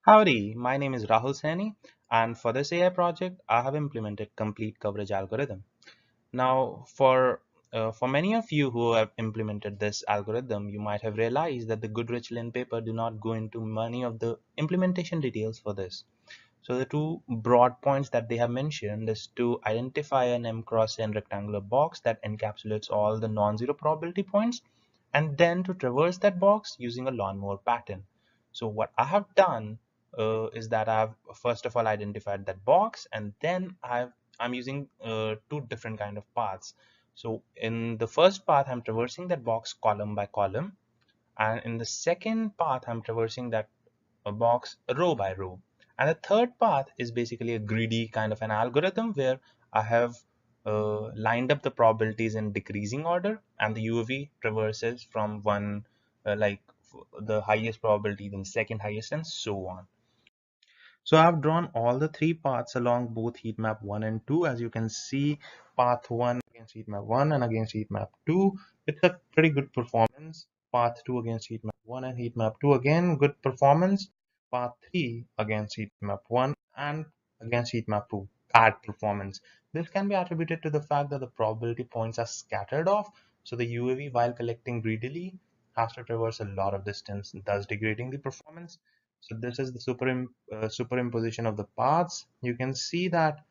Howdy, my name is Rahul Saini, and for this AI project, I have implemented complete coverage algorithm. Now, for many of you who have implemented this algorithm, you might have realized that the Goodrich-Lynn paper do not go into many of the implementation details for this. So the two broad points that they have mentioned is to identify an M cross N rectangular box that encapsulates all the non-zero probability points, and then to traverse that box using a lawnmower pattern. So what I have done is that I've first of all identified that box, and then I'm using two different kind of paths. So in the first path, I'm traversing that box column by column, and in the second path, I'm traversing that box row by row. And the third path is basically a greedy kind of an algorithm where I have lined up the probabilities in decreasing order, and the UAV traverses from one the highest probability, then second highest, and so on. So I've drawn all the three paths along both heat map 1 and 2. As you can see, path 1 against heat map 1 and against heat map 2. It's a pretty good performance. Path 2 against heat map 1 and heat map 2, again, good performance. Path 3 against heat map 1 and against heat map 2, bad performance. This can be attributed to the fact that the probability points are scattered off. So the UAV, while collecting greedily, has to traverse a lot of distance, thus degrading the performance. So this is the superimposition of the paths. You can see that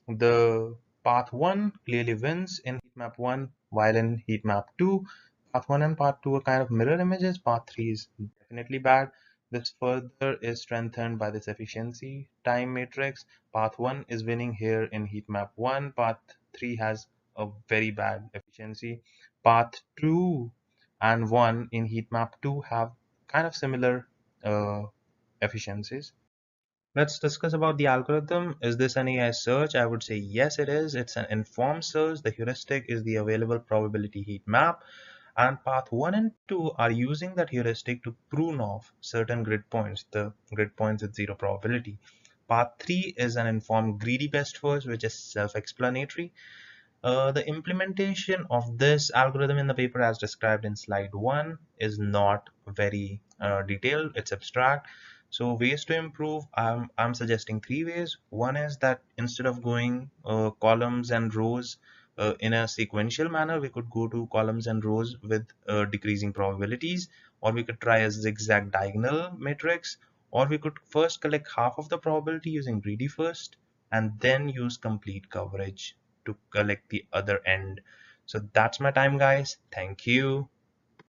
the path 1 clearly wins in heat map 1, while in heat map 2, path 1 and path 2 are kind of mirror images. Path 3 is definitely bad. This further is strengthened by this efficiency time matrix. Path 1 is winning here in heat map 1. Path 3 has a very bad efficiency. Path 2 and 1 in heat map 2 have kind of similar uh, efficiencies. Let's discuss about the algorithm. Is this an AI search? I would say yes, it is. It's an informed search. The heuristic is the available probability heat map, and path 1 and 2 are using that heuristic to prune off certain grid points, the grid points with zero probability. Path 3 is an informed greedy best first, which is self-explanatory. The implementation of this algorithm in the paper, as described in slide 1, is not very detailed. It's abstract. So ways to improve, I'm suggesting three ways. One is that instead of going columns and rows in a sequential manner, we could go to columns and rows with decreasing probabilities, or we could try a zigzag diagonal matrix, or we could first collect half of the probability using greedy first, and then use complete coverage to collect the other end. So that's my time, guys. Thank you.